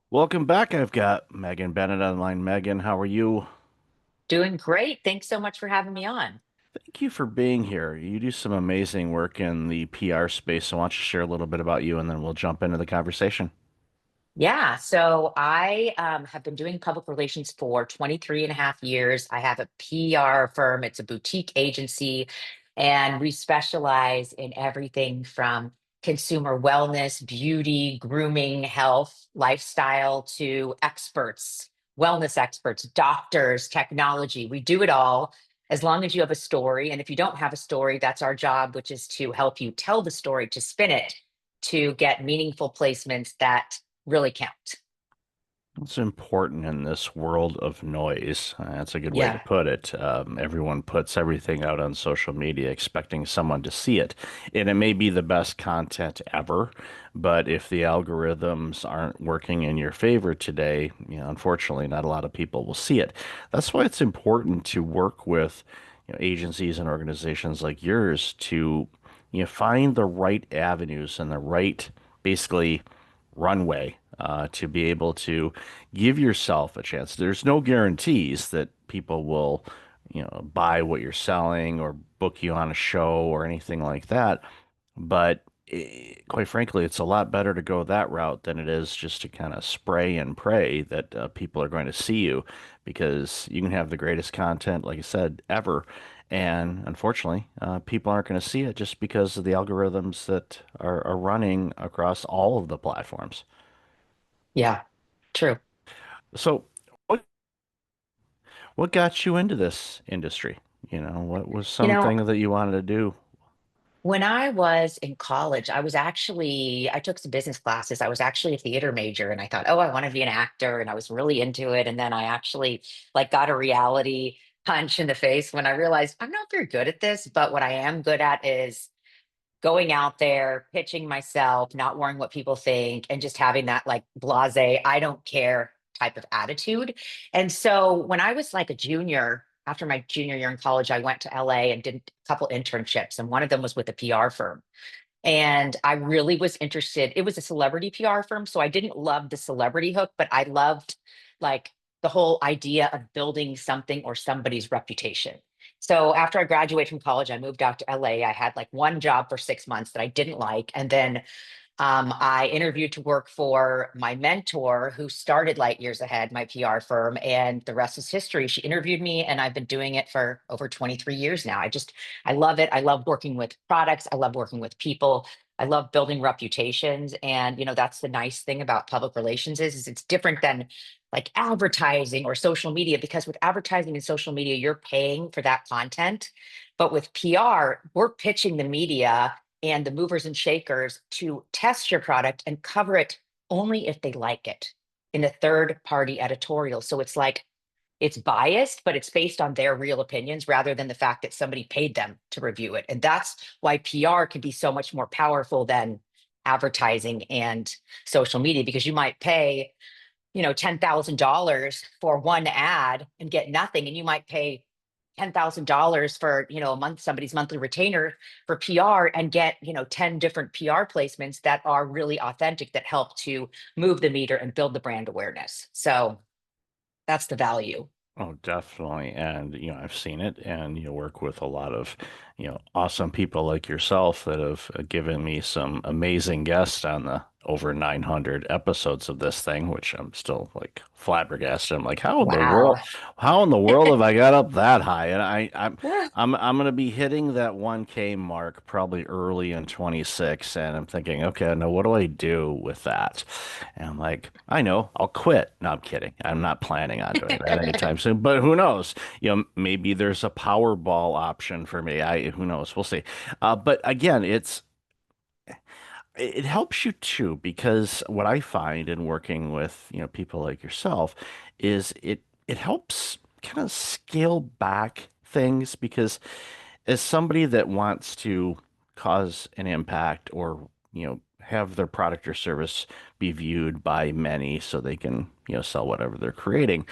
Welcome back. I've got Megan Bennett online. Megan, how are you? Doing great. Thanks so much for having me on. Thank you for being here. You do some amazing work in the PR space, so why don't you share a little bit about you and then we'll jump into the conversation. Yeah, so I have been doing public relations for 23 and a half years. I have a PR firm, it's a boutique agency, and we specialize in everything from consumer wellness, beauty, grooming, health, lifestyle to experts, wellness experts, doctors, technology. We do it all as long as you have a story. And if you don't have a story, that's our job, which is to help you tell the story, to spin it, to get meaningful placements that really count. It's important in this world of noise. That's a good way to Yeah. put it. Everyone puts everything out on social media expecting someone to see it. And it may be the best content ever, but if the algorithms aren't working in your favor today, unfortunately, not a lot of people will see it. That's why it's important to work with, agencies and organizations like yours to, find the right avenues and the right, basically, runway to be able to give yourself a chance. There's no guarantees that people will, buy what you're selling or book you on a show or anything like that. But quite frankly, it's a lot better to go that route than it is just to kind of spray and pray that people are going to see you because you can have the greatest content, like I said, ever. And unfortunately, people aren't going to see it just because of the algorithms that are running across all of the platforms. Yeah, true. So, what got you into this industry? What was You know, something that you wanted to do? when I was in college, I took some business classes. I was actually a theater major and I thought, oh, I want to be an actor. And I was really into it. And then I actually got a reality punch in the face when I realized I'm not very good at this, but what I am good at is going out there, pitching myself, not worrying what people think, and just having that blase, I don't care type of attitude. And so when I was like a junior, after my junior year in college, I went to LA and did a couple internships, and one of them was with a PR firm. And I really was interested. It was a celebrity PR firm, so I didn't love the celebrity hook, but I loved like the whole idea of building something or somebody's reputation. So after I graduated from college, I moved out to LA. I had like one job for 6 months that I didn't like. And then I interviewed to work for my mentor who started Light Years Ahead, my PR firm, and the rest is history. She interviewed me, and I've been doing it for over 23 years now. I love it. I love working with products. I love working with people. I love building reputations. And, that's the nice thing about public relations is it's different than like advertising or social media, because with advertising and social media, you're paying for that content. But with PR, we're pitching the media and the movers and shakers to test your product and cover it only if they like it in a third party editorial. So it's biased, but it's based on their real opinions rather than the fact that somebody paid them to review it. And that's why PR can be so much more powerful than advertising and social media, because you might pay, $10,000 for one ad and get nothing. And you might pay $10,000 for, a month, somebody's monthly retainer for PR and get, 10 different PR placements that are really authentic that help to move the meter and build the brand awareness. So that's the value. Oh, definitely. And, I've seen it and you work with a lot of, awesome people like yourself that have given me some amazing guests on the over 900 episodes of this thing, which I'm still like flabbergasted. I'm like, Wow. how in the world have I got up that high? And I'm gonna be hitting that 1K mark probably early in 26, and I'm thinking, okay, now what do I do with that? And I'm like, I know, I'll quit. No, I'm kidding. I'm not planning on doing that anytime soon. But who knows? Maybe there's a Powerball option for me. Who knows? We'll see. But again, it helps you too because what I find in working with, people like yourself is it helps kind of scale back things because as somebody that wants to cause an impact or, have their product or service be viewed by many so they can, sell whatever they're creating.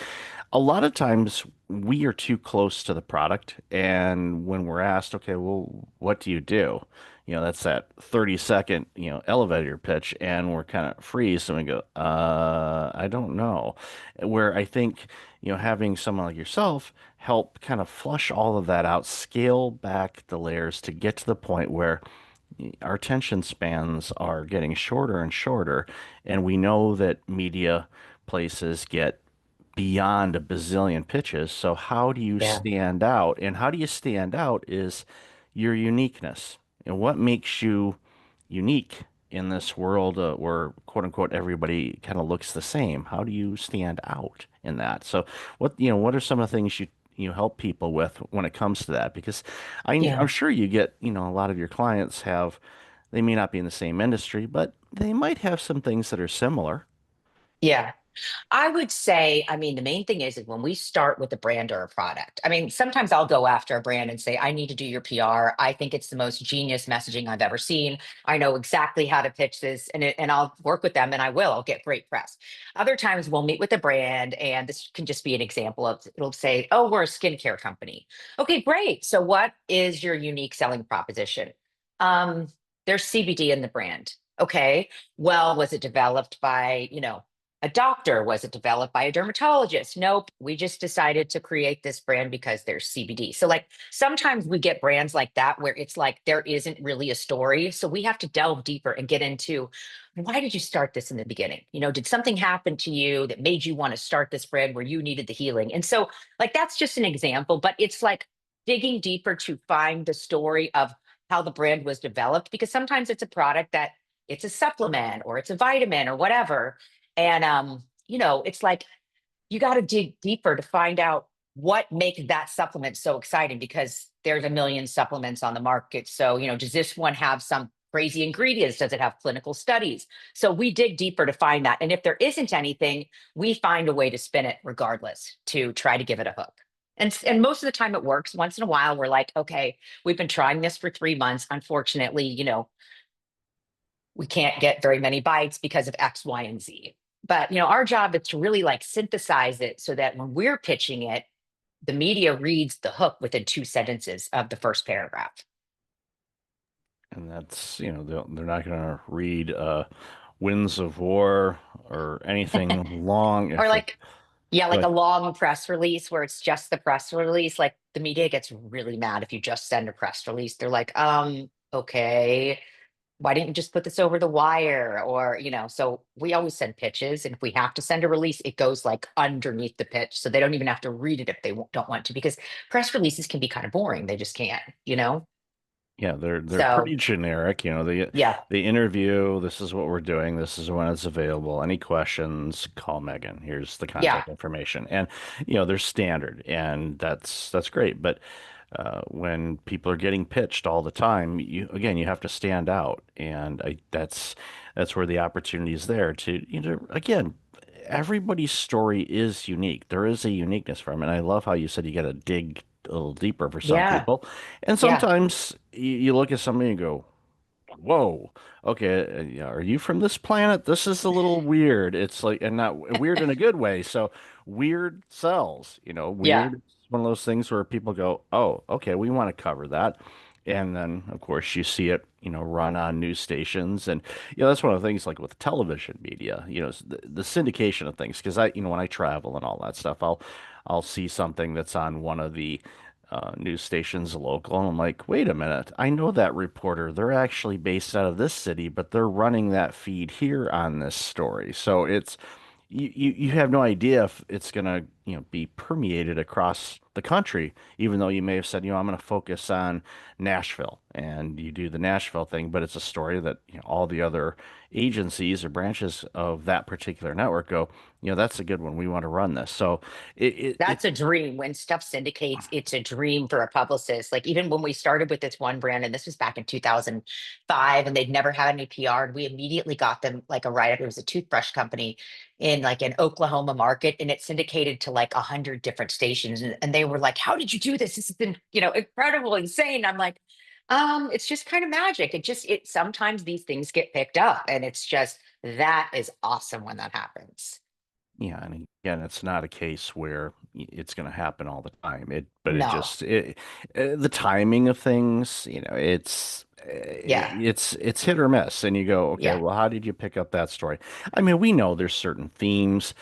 A lot of times we are too close to the product, and when we're asked, okay, well, what do you do? That's that 30-second, elevator pitch, and we're kind of freeze and we go, I don't know. Where I think, having someone like yourself help kind of flush all of that out, scale back the layers to get to the point where our attention spans are getting shorter and shorter, and we know that media places get beyond a bazillion pitches. So how do you Yeah. stand out? And how do you stand out is your uniqueness. And what makes you unique in this world where quote unquote everybody kind of looks the same? How do you stand out in that? So what are some of the things you help people with when it comes to that? Because I'm Yeah. sure you get, a lot of your clients have, they may not be in the same industry, but they might have some things that are similar. Yeah. I would say, I mean, the main thing is when we start with a brand or a product. I mean, sometimes I'll go after a brand and say, I need to do your PR. I think it's the most genius messaging I've ever seen. I know exactly how to pitch this, and I'll work with them and I will. I'll get great press. Other times we'll meet with a brand, and this can just be an example of it'll say, oh, we're a skincare company. Okay, great. So what is your unique selling proposition? Um, there's CBD in the brand. Okay. Well, was it developed by, a doctor? Was it developed by a dermatologist? Nope. We just decided to create this brand because there's CBD. So, like, sometimes we get brands like that where it's like there isn't really a story. So, we have to delve deeper and get into why did you start this in the beginning? Did something happen to you that made you want to start this brand where you needed the healing? And so, like, that's just an example, but it's like digging deeper to find the story of how the brand was developed because sometimes it's a product that it's a supplement or it's a vitamin or whatever, and it's like you got to dig deeper to find out what makes that supplement so exciting because there's a million supplements on the market. So, does this one have some crazy ingredients? Does it have clinical studies? So we dig deeper to find that. And if there isn't anything, we find a way to spin it regardless to try to give it a hook. And most of the time it works. Once in a while, we're like, okay, we've been trying this for 3 months. Unfortunately, we can't get very many bites because of X, Y, and Z. But our job is to really like synthesize it so that when we're pitching it, the media reads the hook within 2 sentences of the first paragraph. And that's, they're not going to read Winds of War or anything long. Or If it, like, yeah, go like a ahead. long press release where it's just the press release. Like the media gets really mad if you just send a press release. They're like, okay, why didn't you just put this over the wire? Or, so we always send pitches. And if we have to send a release, it goes like underneath the pitch. So they don't even have to read it if they don't want to, because press releases can be kind of boring. They just can't. Yeah, they're So pretty generic. yeah, They interview. This is what we're doing. This is when it's available. Any questions? Call Megan. Here's the yeah, contact information. And they're standard, and that's great. But when people are getting pitched all the time, you have to stand out, and that's where the opportunity is there to again. Everybody's story is unique. There is a uniqueness from it. And I love how you said you got to dig a little deeper for some yeah, people. And yeah, sometimes you look at somebody and go, whoa, okay, yeah, are you from this planet? This is a little weird. It's like, and not weird in a good way. So weird sells, yeah. weird is one of those things where people go, oh, okay, we want to cover that. And then, of course, you see it, run on news stations. And, that's one of the things like with television media, the syndication of things. Because when I travel and all that stuff, I'll see something that's on one of the news stations local. And I'm like, wait a minute, I know that reporter. They're actually based out of this city, but they're running that feed here on this story. So it's you have no idea if it's gonna, be permeated across the country, even though you may have said, I'm gonna focus on Nashville and you do the Nashville thing, but it's a story that, all the other agencies or branches of that particular network go, that's a good one. We want to run this. So it That's a dream. When stuff syndicates, it's a dream for a publicist. Like even when we started with this one brand, and this was back in 2005, and they'd never had any PR, we immediately got them like a write-up. It was a toothbrush company in like an Oklahoma market, and it syndicated to like 100 different stations. And they were like, "How did you do this? This has been, incredible, insane." I'm like, It's just kind of magic. It sometimes these things get picked up, and it's just that is awesome when that happens. Yeah, and again, it's not a case where it's going to happen all the time. But it No. just the timing of things, Yeah. it's hit or miss, and you go, okay, Yeah. well, how did you pick up that story? I mean, we know there's certain themes.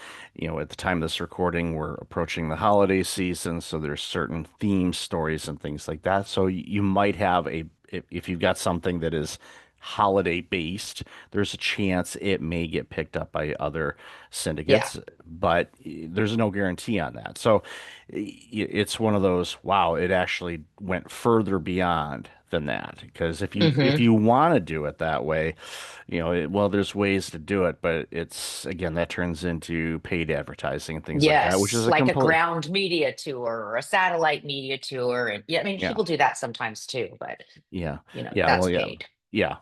At the time of this recording, we're approaching the holiday season, so there's certain theme stories and things like that. So you might have if you've got something that is holiday based, there's a chance it may get picked up by other Yeah. syndicates, but there's no guarantee on that. So it's one of those, wow, it actually went further beyond than that. Because if Hmm. you want to do it that way, well, there's ways to do it, but it's again that turns into paid advertising and things like that, which Yes, is a like a complete, ground media tour or a satellite media tour. And yeah, I mean, yeah. people do that sometimes too, but Yeah. that's Well, yeah. paid.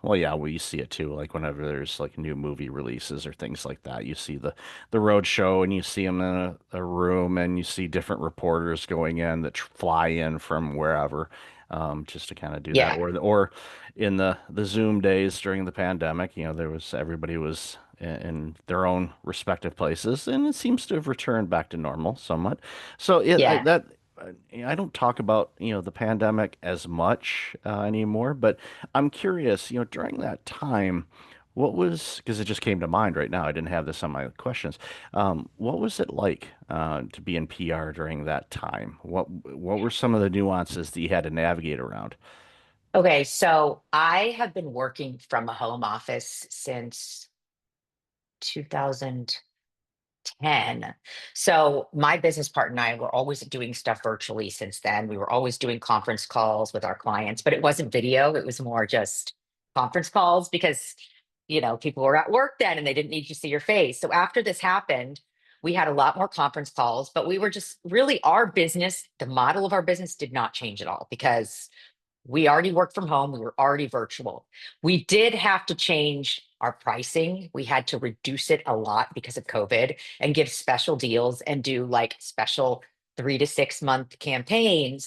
Well, you see it too. Like whenever there's like new movie releases or things like that, you see the road show and you see them in a room and you see different reporters going in that fly in from wherever, just to kind of do that. Yeah. Or in the Zoom days during the pandemic, there was everybody was in their own respective places, and it seems to have returned back to normal somewhat. So Yeah. I don't talk about, the pandemic as much anymore, but I'm curious, during that time, what was, because it just came to mind right now, I didn't have this on my questions. What was it like to be in PR during that time? What were some of the nuances that you had to navigate around? Okay, so I have been working from a home office since 2010. So my business partner and I were always doing stuff virtually since then. We were always doing conference calls with our clients, but it wasn't video. It was more just conference calls because, people were at work then and they didn't need to see your face. So after this happened, we had a lot more conference calls, but we were just really our business, the model of our business did not change at all because we already worked from home. We were already virtual. We did have to change our pricing. We had to reduce it a lot because of COVID and give special deals and do like special 3 to 6 month campaigns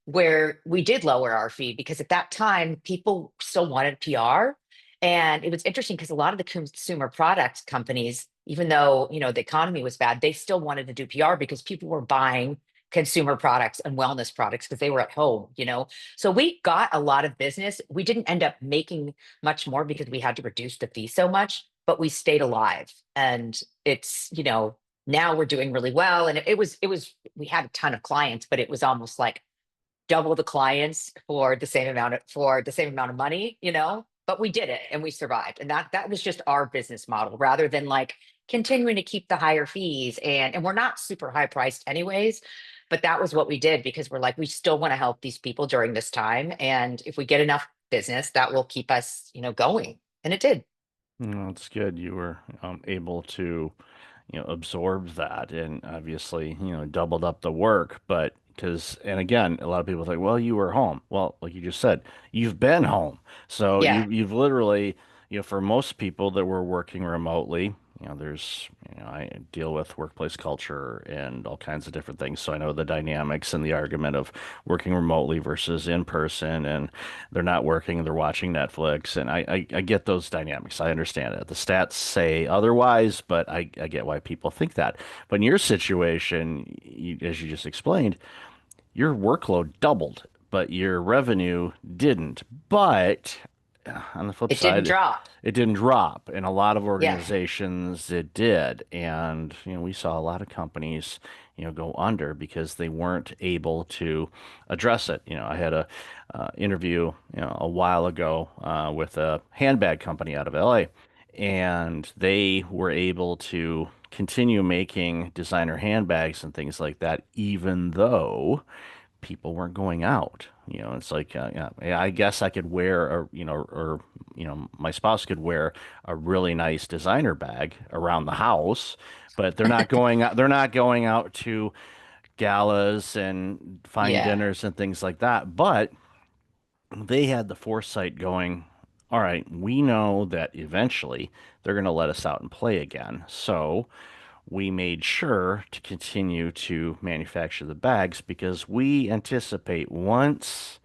where we did lower our fee because at that time people still wanted PR. And it was interesting because a lot of the consumer product companies, even though the economy was bad, they still wanted to do PR because people were buying consumer products and wellness products because they were at home. So we got a lot of business. We didn't end up making much more because we had to reduce the fee so much, but we stayed alive. And now we're doing really well. And we had a ton of clients, but it was almost like double the clients for the same amount of money. But we did it and we survived. And that was just our business model rather than like continuing to keep the higher fees. And we're not super high priced anyways. But that was what we did because we're like, we still want to help these people during this time. And if we get enough business, that will keep us going. And it did. It's good you were able to, absorb that and obviously, doubled up the work. But and again, a lot of people think, well, you were home. Well, like you just said, you've been home. So Yeah. you've literally, for most people that were working remotely, I deal with workplace culture and all kinds of different things. So I know the dynamics and the argument of working remotely versus in person, and they're not working, they're watching Netflix. And I get those dynamics. I understand it. The stats say otherwise, but I get why people think that. But in your situation, as you just explained, your workload doubled, but your revenue didn't. But on the flip It didn't side, drop. it didn't drop. In a lot of Yeah. organizations, it did. And, we saw a lot of companies, go under because they weren't able to address it. I had a interview, a while ago with a handbag company out of LA, and they were able to continue making designer handbags and things like that, even though people weren't going out. It's like, yeah, I guess I could wear or my spouse could wear a really nice designer bag around the house, but they're not going out. They're not going out to galas and fine Yeah. dinners and things like that. But they had the foresight going, all right, we know that eventually they're going to let us out and play again. So we made sure to continue to manufacture the bags because we anticipate once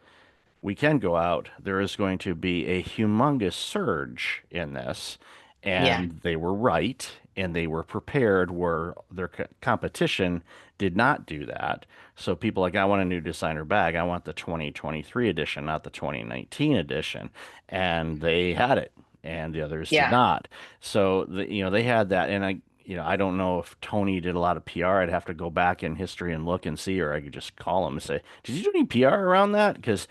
we can go out, there is going to be a humongous surge in this. Yeah. And they were right, and they were prepared where their competition did not do that. So people like, I want a new designer bag. I want the 2023 edition, not the 2019 edition. And they had it, and the others did Yeah. not. So they had that. And I don't know if Tony did a lot of PR. I'd have to go back in history and look and see, or I could just call him and say, did you do any PR around that? Because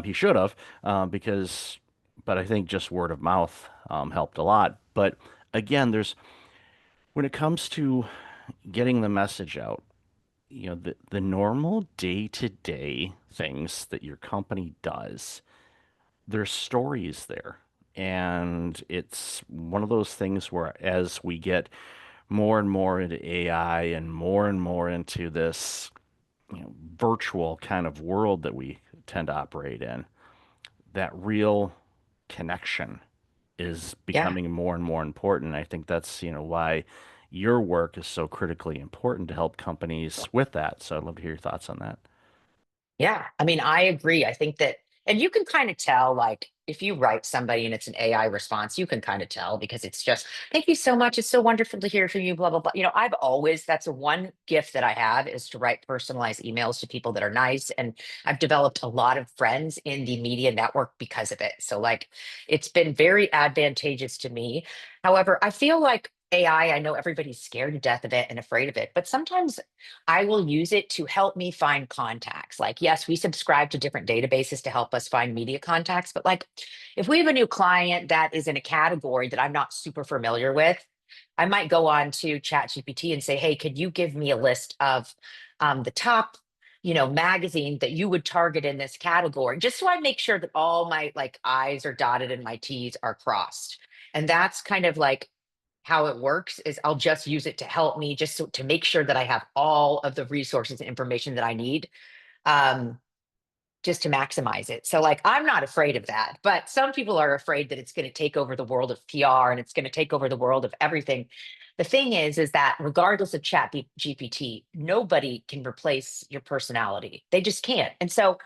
he should have, but I think just word of mouth helped a lot. But again, when it comes to getting the message out, the normal day-to-day things that your company does, there's stories there. And it's one of those things where as we get more and more into AI and more into this, virtual kind of world that we tend to operate in, that real connection is Yeah. becoming more and more important. I think that's, why your work is so critically important to help companies with that. So I'd love to hear your thoughts on that. Yeah, I mean, I agree. I think that, and you can kind of tell, like, if you write somebody and it's an AI response, you can kind of tell because it's just, thank you so much. It's so wonderful to hear from you, blah, blah, blah. I've always, that's the one gift that I have is to write personalized emails to people that are nice. And I've developed a lot of friends in the media network because of it. So, like, it's been very advantageous to me. However, I feel like AI, I know everybody's scared to death of it and afraid of it, but sometimes I will use it to help me find contacts. Like, yes, we subscribe to different databases to help us find media contacts, but like if we have a new client that is in a category that I'm not super familiar with, I might go on to ChatGPT and say, hey, could you give me a list of the top, magazine that you would target in this category, just so I make sure that all my like I's are dotted and my T's are crossed. And that's kind of like how it works is I'll just use it to help me just to make sure that I have all of the resources and information that I need um, just to maximize it. So like I'm not afraid of that, but some people are afraid that it's going to take over the world of PR and it's going to take over the world of everything. The thing is that regardless of chat GPT, nobody can replace your personality. They just can't. And so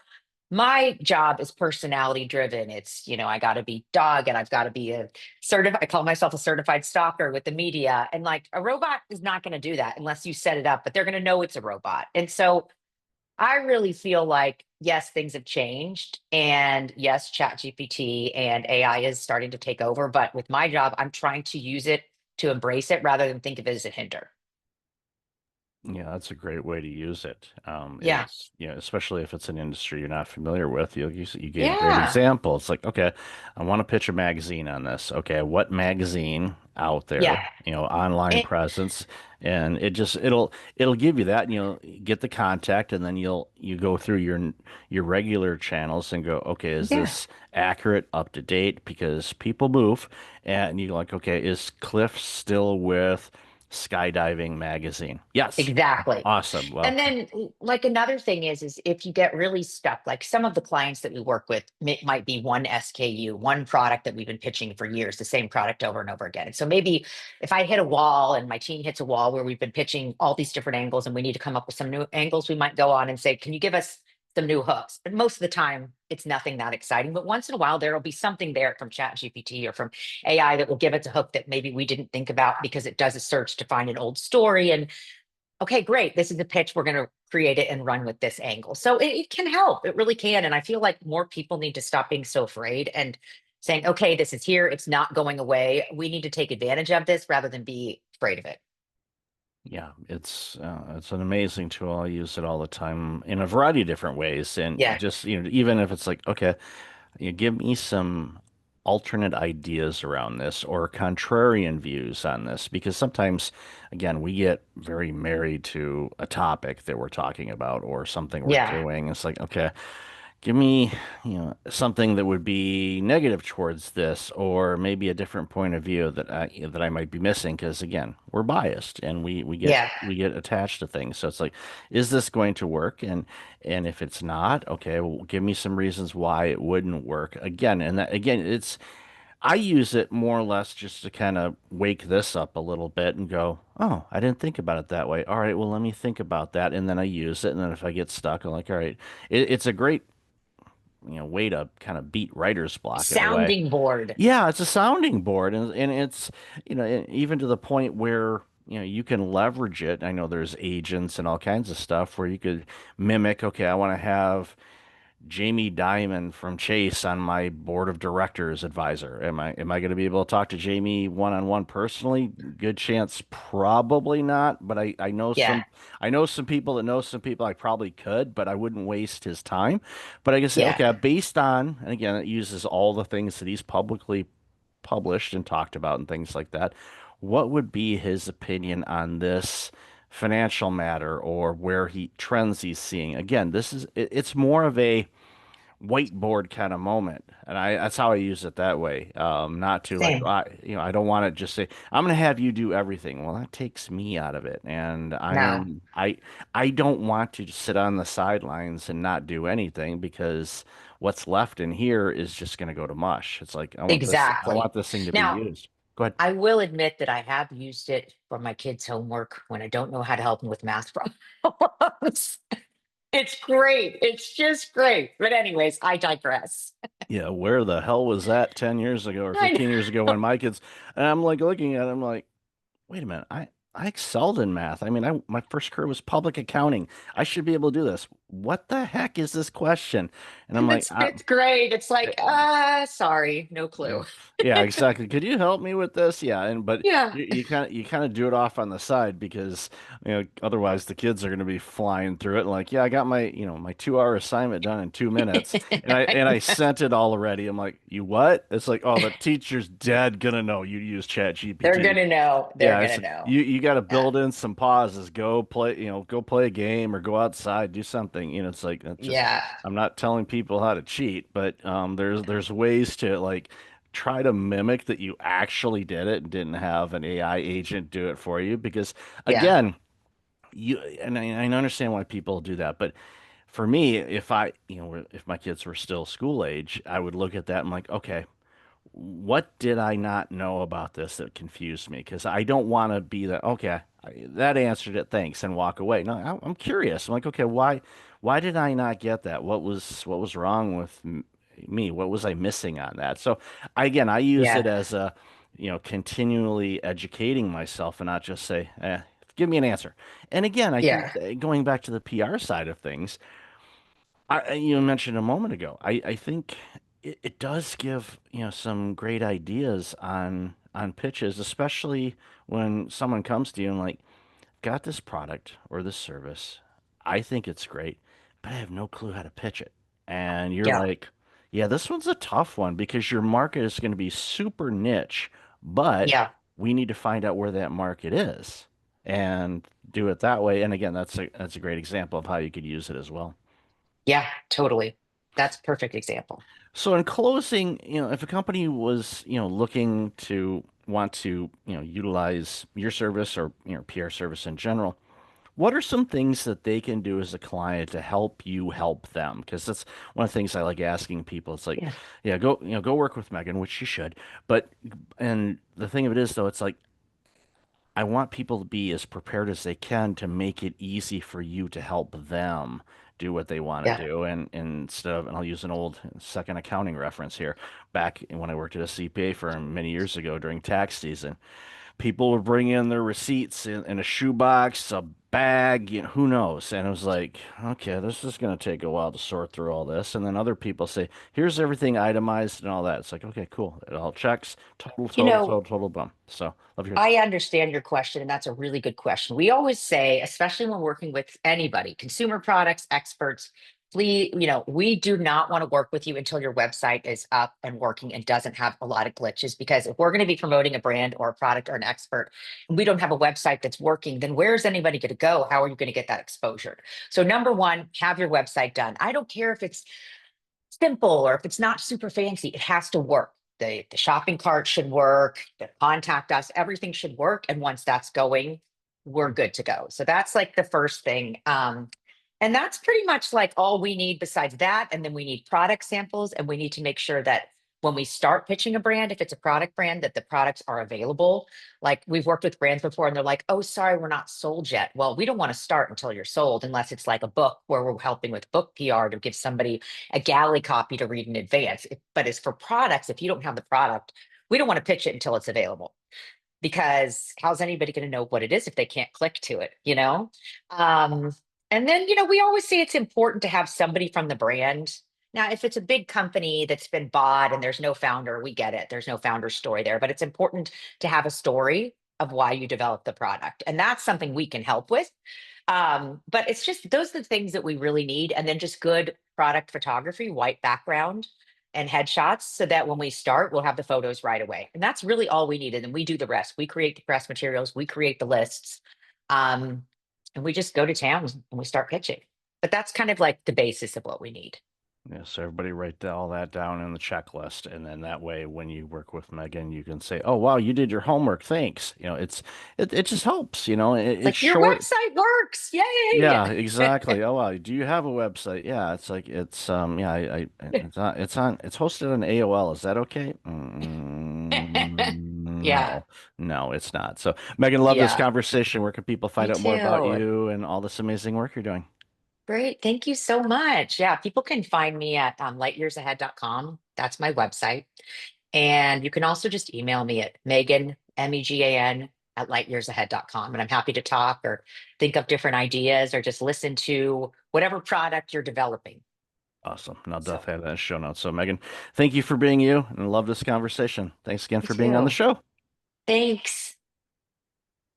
my job is personality driven. It's, I got to be dog and I've got to be a certified, I call myself a certified stalker with the media. And like a robot is not going to do that unless you set it up, but they're going to know it's a robot. And so I really feel like, yes, things have changed. And yes, chat GPT and AI is starting to take over. But with my job, I'm trying to use it to embrace it rather than think of it as a hinder. Yeah, that's a great way to use it. Yeah. Especially if it's an industry you're not familiar with. You gave a great Yeah. example. It's like, okay, I want to pitch a magazine on this. Okay, what magazine out there? Yeah. Online And, presence, and it'll give you that. Get the contact, and then you go through your regular channels and go, okay, is yeah. this accurate, up to date? Because people move, and you're like, okay, is Cliff still with Skydiving Magazine? Yes. Exactly. Awesome. Well, And then like another thing is if you get really stuck, like some of the clients that we work with might be one SKU, one product that we've been pitching for years, the same product over and over again. And so maybe if I hit a wall and my team hits a wall where we've been pitching all these different angles and we need to come up with some new angles, we might go on and say, can you give us some new hooks? And most of the time it's nothing that exciting, but once in a while there'll be something there from ChatGPT or from AI that will give us a hook that maybe we didn't think about because it does a search to find an old story. And okay, great. This is the pitch. We're going to create it and run with this angle. So it can help. It really can. And I feel like more people need to stop being so afraid and saying, okay, this is here. It's not going away. We need to take advantage of this rather than be afraid of it. yeah, it's an amazing tool. I use it all the time in a variety of different ways, and Yeah. just even if it's like, okay, you give me some alternate ideas around this or contrarian views on this, because sometimes, again, we get very married to a topic that we're talking about or something we're Yeah. doing. It's like, okay, give me, something that would be negative towards this, or maybe a different point of view that I might be missing. Because again, we're biased and we get Yeah. we get attached to things. So it's like, is this going to work? And if it's not, okay, well, give me some reasons why it wouldn't work. Again, and that again, I use it more or less just to kind of wake this up a little bit and go, oh, I didn't think about it that way. All right, well, let me think about that. And then I use it. And then if I get stuck, I'm like, all right, it's a great way to kind of beat writer's block in a way. Sounding board. Yeah, it's a sounding board, and it's even to the point where you can leverage it. I know there's agents and all kinds of stuff where you could mimic. Okay, I want to have Jamie Dimon from Chase on my board of directors advisor. Am I going to be able to talk to Jamie one on one personally? Good chance, probably not. But Yeah. I know some people that know some people I probably could, but I wouldn't waste his time. But I can say, Yeah. okay, based on, and again, it uses all the things that he's publicly published and talked about and things like that. What would be his opinion on this financial matter or where he trends he's seeing? Again, it's more of a whiteboard kind of moment. And that's how I use it that way. Not to like, Same. I don't want to just say, I'm going to have you do everything. Well, that takes me out of it. And No. I don't want to just sit on the sidelines and not do anything because what's left in here is just going to go to mush. It's like, I want Exactly. this thing to be Now, used. Go ahead. I will admit that I have used it for my kids' homework when I don't know how to help them with math problems. It's great. It's just great. But anyways, I digress. Yeah, where the hell was that 10 years ago or I 15 years ago when my kids, and I'm like looking at them like, wait a minute. I excelled in math. I mean, my first career was public accounting. I should be able to do this. What the heck is this question? And I'm know. like, It's fifth grade. It's like, sorry, no yeah, clue. yeah, exactly. Could you help me with this? Yeah, and but Yeah. you kind of do it off on the side because otherwise the kids are going to be flying through it and like, yeah, I got my 2 hour assignment done in 2 minutes, and I I and I know. sent it all already. I'm like, you what? It's like, oh, the teacher's dead gonna know you use Chat They're GPT. gonna know. They're Yeah, gonna it's know. you got to Yeah. build in some pauses. Go play a game or go outside, do something. It's like that's just Yeah. I'm not telling people how to cheat, but there's ways to like try to mimic that you actually did it and didn't have an AI agent do it for you because Yeah. again, I understand why people do that, but for me, if my kids were still school age, I would look at that and like, okay, what did I not know about this that confused me? Because I don't want to be that, okay, that answered it, thanks, and walk away. No, I'm curious. I'm like, okay, why did I not get that? What was wrong with me? What was I missing on that? So again, I use it Yeah. as a, continually educating myself and not just say, give me an answer. And again, I think Yeah. going back to the PR side of things, you mentioned a moment ago. I think it does give, some great ideas on pitches, especially when someone comes to you and like, got this product or this service. I think it's great, but I have no clue how to pitch it. And you're Yeah. like, yeah, this one's a tough one because your market is going to be super niche, but Yeah. we need to find out where that market is and do it that way. And again, that's a great example of how you could use it as well. Yeah. Totally. That's a perfect example. So in closing, if a company was, looking to want to, utilize your service or, PR service in general, what are some things that they can do as a client to help you help them? Because that's one of the things I like asking people. It's like, Yeah. yeah, go work with Megan, which you should. But, and the thing of it is, though, it's like, I want people to be as prepared as they can to make it easy for you to help them do what they want to Yeah. do. And instead of, and I'll use an old second accounting reference here, back when I worked at a CPA firm many years ago during tax season, people would bring in their receipts in a shoebox, a bag, who knows? And it was like, okay, this is going to take a while to sort through all this. And then other people say, here's everything itemized and all that. It's like, okay, cool. It all checks. Total, You total, know, total, total bum. So love yours. I understand your question, and that's a really good question. We always say, especially when working with anybody, consumer products, experts, please, we do not want to work with you until your website is up and working and doesn't have a lot of glitches. Because if we're going to be promoting a brand or a product or an expert, and we don't have a website that's working, then where's anybody going to go? How are you going to get that exposure? So, number one, have your website done. I don't care if it's simple or if it's not super fancy, it has to work. The shopping cart should work, the contact us, everything should work. And once that's going, we're good to go. So that's like the first thing. And that's pretty much like all we need besides that. And then we need product samples and we need to make sure that when we start pitching a brand, if it's a product brand, that the products are available. Like we've worked with brands before and they're like, oh, sorry, we're not sold yet. Well, we don't want to start until you're sold, unless it's like a book where we're helping with book PR to give somebody a galley copy to read in advance. But as for products, if you don't have the product, we don't want to pitch it until it's available, because how's anybody going to know what it is if they can't click to it, you know? Um, and then, we always say it's important to have somebody from the brand. Now, if it's a big company that's been bought and there's no founder, we get it. There's no founder story there, but it's important to have a story of why you developed the product. And that's something we can help with. But it's just those are the things that we really need. And then just good product photography, white background and headshots, so that when we start, we'll have the photos right away. And that's really all we need. And then we do the rest. We create the press materials, we create the lists, um, and we just go to town and we start pitching. But that's kind of like the basis of what we need. Yes, so everybody write all that down in the checklist, and then that way, when you work with Megan, you can say, "Oh, wow, you did your homework. Thanks." It just helps. It's It's like your short. website works. Yay. Yeah, exactly. Oh, wow, do you have a website? Yeah, it's like yeah, it's hosted on AOL. Is that okay? Yeah. No, no, it's not. So, Megan, love this Yeah. conversation. Where can people Me find out more about too. you and all this amazing work you're doing? Great. Thank you so much. Yeah, people can find me at lightyearsahead.com. That's my website. And you can also just email me at Megan, Megan, at lightyearsahead.com. And I'm happy to talk or think of different ideas or just listen to whatever product you're developing. Awesome. And I'll So, definitely have that in show notes. So, Megan, thank you for being you and love this conversation. Thanks again you for being on the too. show. Thanks.